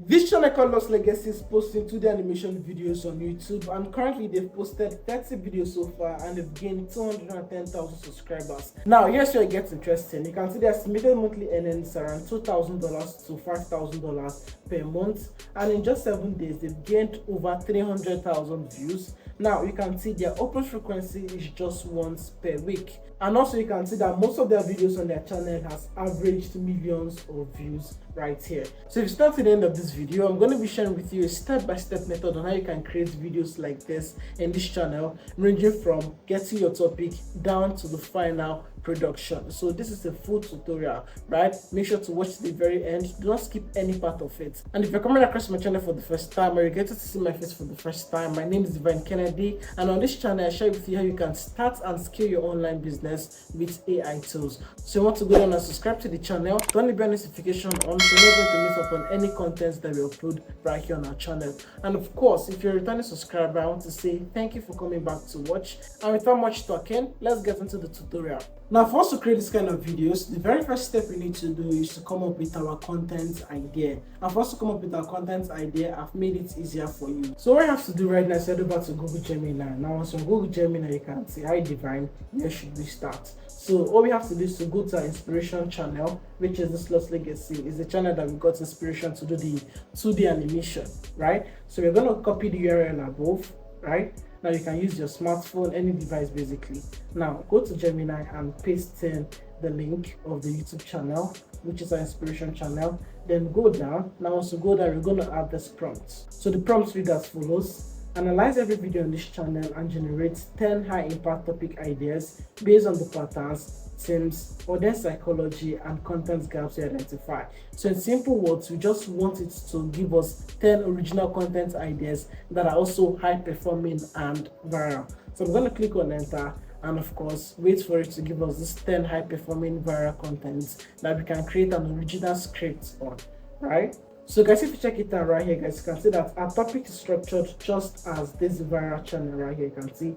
This channel called Lost Legacy is posting 2D animation videos on YouTube, and currently they've posted 30 videos so far and they've gained 210,000 subscribers. Now here's where it gets interesting. You can see the estimated monthly earnings around $2,000 to $5,000 per month, and in just 7 days they've gained over 300,000 views. Now you can see their upload frequency is just once per week, and also you can see that most of their videos on their channel has averaged millions of views right here. So if you start to the end of this video, I'm going to be sharing with you a step-by-step method on how you can create videos like this in this channel, ranging from getting your topic down to the final production. So this is a full tutorial, right? Make sure to watch the very end. Do not skip any part of it. And if you're coming across my channel for the first time, or you get to see my face for the first time, my name is Divine Kennedy, and on this channel I share with you how you can start and scale your online business with AI tools. So you want to go down and subscribe to the channel, turn the bell notification on so you're not going to miss up on any content that we upload right here on our channel. And of course, if you're a returning subscriber, I want to say thank you for coming back to watch. And without much talking, let's get into the tutorial. Now, for us to create this kind of videos, the very first step we need to do is to come up with our content idea. And for us to come up with our content idea, I've made it easier for you. So what you have to do right now is head over to Google Gemini. Now, once on Google Gemini, you can see, hi Divine, where should we start? So all we have to do is to go to our inspiration channel, which is this Lost Legacy. It's the channel that we got inspiration to do the 2D animation, right? So we're going to copy the URL above, right? Now you can use your smartphone, any device basically. Now go to Gemini and paste in the link of the YouTube channel, which is our inspiration channel. Then go down. Now once you go down, we're going to add this prompt. So the prompt reads as follows: analyze every video on this channel and generate 10 high impact topic ideas based on the patterns, themes, audience psychology, and content gaps we identify. So in simple words, we just want it to give us 10 original content ideas that are also high performing and viral. So I'm going to click on enter, and of course wait for it to give us this 10 high performing viral contents that we can create an original script on, right? So guys, if you check it out right here, guys, you can see that our topic is structured just as this viral channel right here. You can see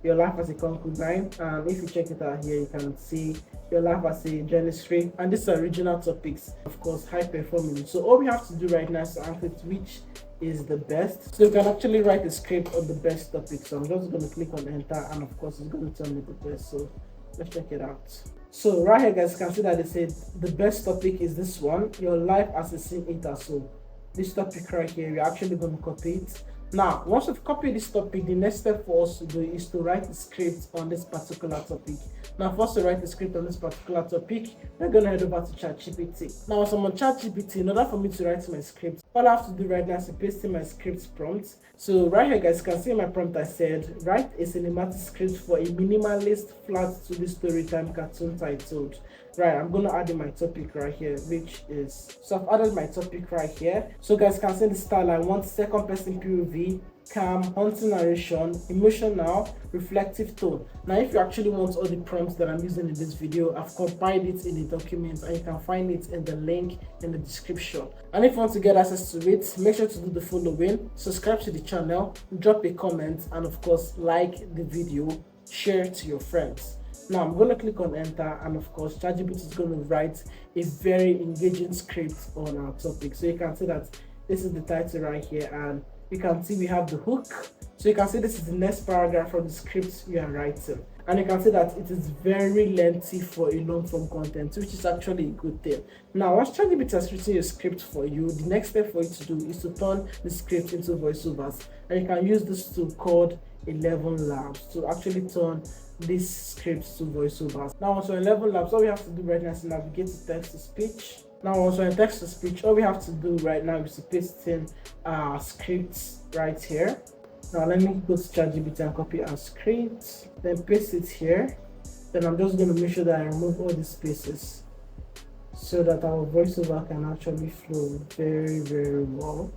your life as a concubine, and if you check it out here, you can see your life as a journalist, and these are original topics, of course, high performing. So all we have to do right now is to answer which is the best. So you can actually write a script on the best topic. So I'm just going to click on enter, and of course it's going to tell me the best. So let's check it out. So right here, guys, you can see that they said the best topic is this one, your life as a scene eater. So this topic right here, we're actually going to copy it. Now, once we've copied this topic, the next step for us to do is to write a script on this particular topic. Now, for us to write a script on this particular topic, we're going to head over to ChatGPT. Now, once I'm on ChatGPT, in order for me to write my script, all I have to do right now is to paste in my script prompt. So right here, guys, you can see my prompt. I said, write a cinematic script for a minimalist, flat 2D story time cartoon titled. Right, I'm going to add in my topic right here, which is, so I've added my topic right here. So guys can see the style. I want second person POV, calm, haunting narration, emotional, reflective tone. Now if you actually want all the prompts that I'm using in this video, I've compiled it in the document, and you can find it in the link in the description. And if you want to get access to it, make sure to do the following: subscribe to the channel, drop a comment, and of course like the video, share to your friends. Now I'm going to click on enter, and of course ChatGPT is going to write a very engaging script on our topic. So you can see that this is the title right here, and you can see we have the hook. So you can see this is the next paragraph from the script we are writing, and you can see that it is very lengthy for a long form content, which is actually a good thing. Now once ChatGPT has written your script for you, the next step for you to do is to turn the script into voiceovers, and you can use this tool called 11 Labs to actually turn these scripts to voiceovers. Now also 11 Labs, all we have to do right now is to navigate to text to speech. Now also in text to speech, all we have to do right now is to paste in our scripts right here. Now let me go to ChatGPT and copy our script, then paste it here. Then I'm just going to make sure that I remove all the spaces so that our voiceover can actually flow very, very well.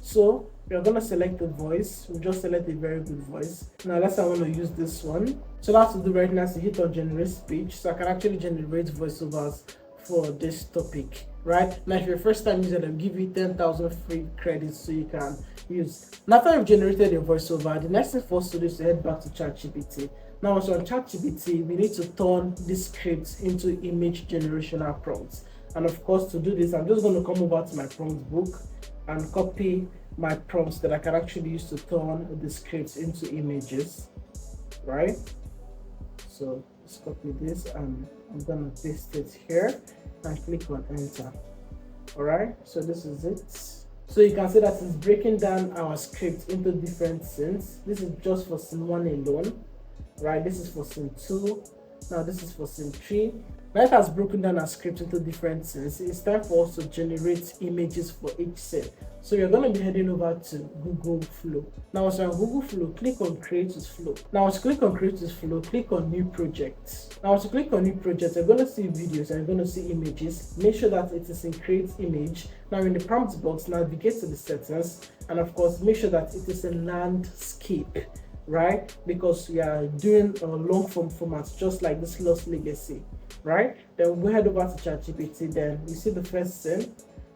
So we are going to select the voice. We just select a very good voice. Now let's say I want to use this one. So that's to do right now is to hit on generate speech, so I can actually generate voiceovers for this topic. Right now, if you're a first time user, they'll give you 10,000 free credits so you can use. Now after you've generated your voiceover, the next thing for us to do is to head back to ChatGPT. Now also on ChatGPT, we need to turn this script into image generational prompts. And of course, to do this, I'm just going to come over to my prompt book, and copy my prompts that I can actually use to turn the scripts into images, right? So let's copy this and I'm gonna paste it here and click on enter. All right, so this is it. So you can see that it's breaking down our script into different scenes. This is just for scene 1 alone, right? This is for scene 2. Now this is for scene 3. Now it has broken down our script into different scenes. It's time for us to generate images for each scene. So you're going to be heading over to Google Flow. Now once you're on Google Flow, click on Create with Flow. Now once you click on Create with Flow, click on New Project. Now once you click on New Project, you're going to see videos and you're going to see images. Make sure that it is in Create Image. Now in the prompt box, navigate to the settings and of course make sure that it is a landscape, right? Because we are doing a long form format just like this Lost Legacy, right? Then we'll head over to ChatGPT. Then you see the first scene.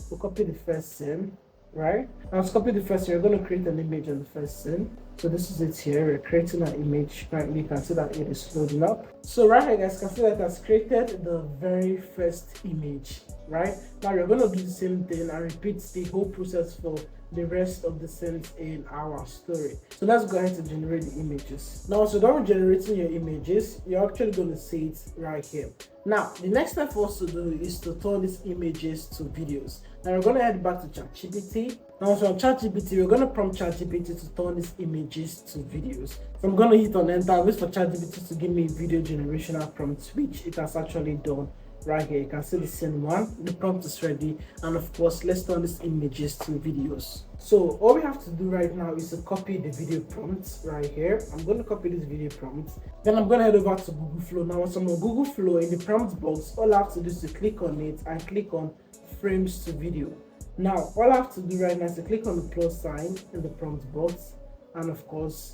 We'll copy the first scene, right? Now let's copy the first scene. We're going to create an image on the first scene. So this is it here. We're creating an image. Currently you can see that it is loading up. So right here guys, you can see that it has created the very first image, right? Now you're going to do the same thing and repeat the whole process for the rest of the scenes in our story. So let's go ahead to generate the images. Now once you're done with generating your images, you're actually going to see it right here. Now the next step for us to do is to turn these images to videos. Now we're going to head back to ChatGPT. Now once you're on ChatGPT, we're going to prompt ChatGPT to turn these images to videos. So I'm going to hit on enter and wait for ChatGPT to give me a video generation prompt, which it has actually done. Right here you can see the scene 1, the prompt is ready, and of course let's turn these images to videos. So all we have to do right now is to copy the video prompt right here. I'm going to copy this video prompt, then I'm going to head over to Google Flow. Now once I'm on Google Flow, in the prompt box, all I have to do is to click on it and click on frames to video. Now all I have to do right now is to click on the plus sign in the prompt box and of course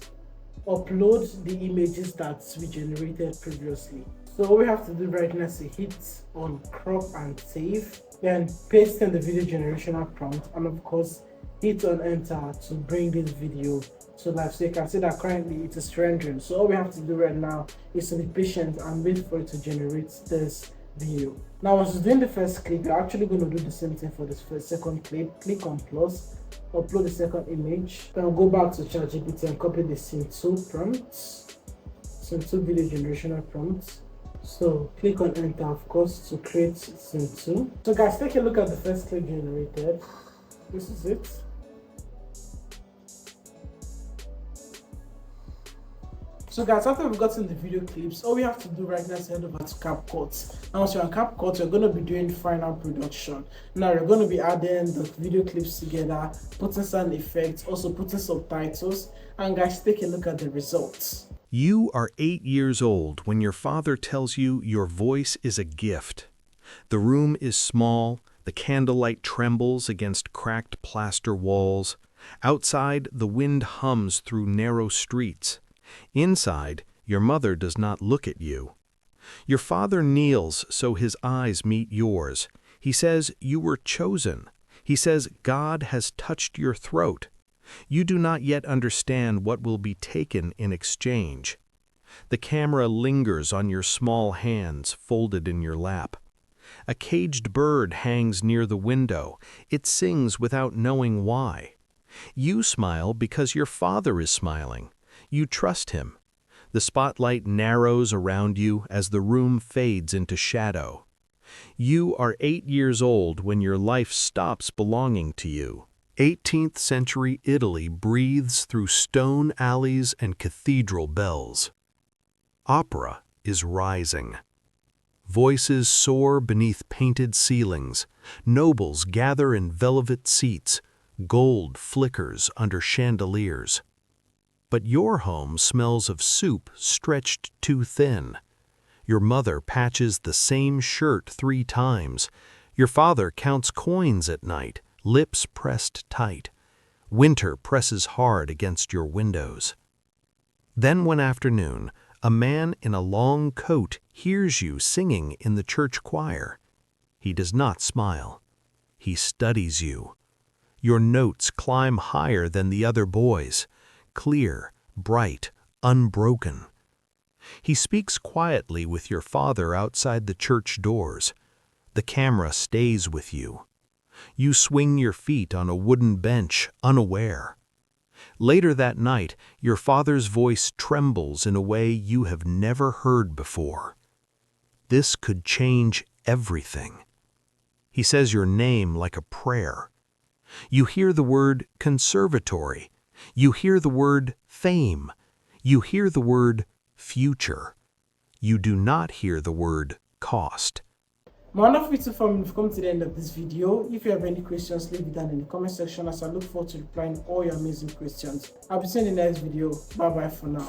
upload the images that we generated previously. So all we have to do right now is to hit on crop and save, then paste in the video generation prompt and of course hit on enter to bring this video to life. So you can see that currently it is rendering. So all we have to do right now is to be patient and wait for it to generate this video. Now once it's doing the first clip, you're actually going to do the same thing for this second clip. Click on plus, upload the second image, then we'll go back to ChatGPT and copy the scene 2 prompt, scene 2 video generation prompt. So click on enter of course to create scene 2. So guys, take a look at the first clip generated. This is it. So guys, after we've gotten the video clips, all we have to do right now is head over to CapCut. Now once you're on CapCut, you're going to be doing final production. Now you're going to be adding the video clips together, putting sound effects, also putting subtitles, and guys, take a look at the results. You are 8 years old when your father tells you your voice is a gift. The room is small, the candlelight trembles against cracked plaster walls. Outside, the wind hums through narrow streets. Inside, your mother does not look at you. Your father kneels so his eyes meet yours. He says you were chosen. He says God has touched your throat. You do not yet understand what will be taken in exchange. The camera lingers on your small hands folded in your lap. A caged bird hangs near the window. It sings without knowing why. You smile because your father is smiling. You trust him. The spotlight narrows around you as the room fades into shadow. You are 8 years old when your life stops belonging to you. 18th century Italy breathes through stone alleys and cathedral bells. Opera is rising. Voices soar beneath painted ceilings. Nobles gather in velvet seats. Gold flickers under chandeliers. But your home smells of soup stretched too thin. Your mother patches the same shirt 3 times. Your father counts coins at night, lips pressed tight. Winter presses hard against your windows. Then one afternoon, a man in a long coat hears you singing in the church choir. He does not smile. He studies you. Your notes climb higher than the other boys, clear, bright, unbroken. He speaks quietly with your father outside the church doors. The camera stays with you. You swing your feet on a wooden bench, unaware. Later that night, your father's voice trembles in a way you have never heard before. This could change everything. He says your name like a prayer. You hear the word conservatory. You hear the word fame. You hear the word future. You do not hear the word cost. My wonderful YouTube family, we've come to the end of this video. If you have any questions, leave it down in the comment section as I look forward to replying all your amazing questions. I'll be seeing you in the next video. Bye bye for now.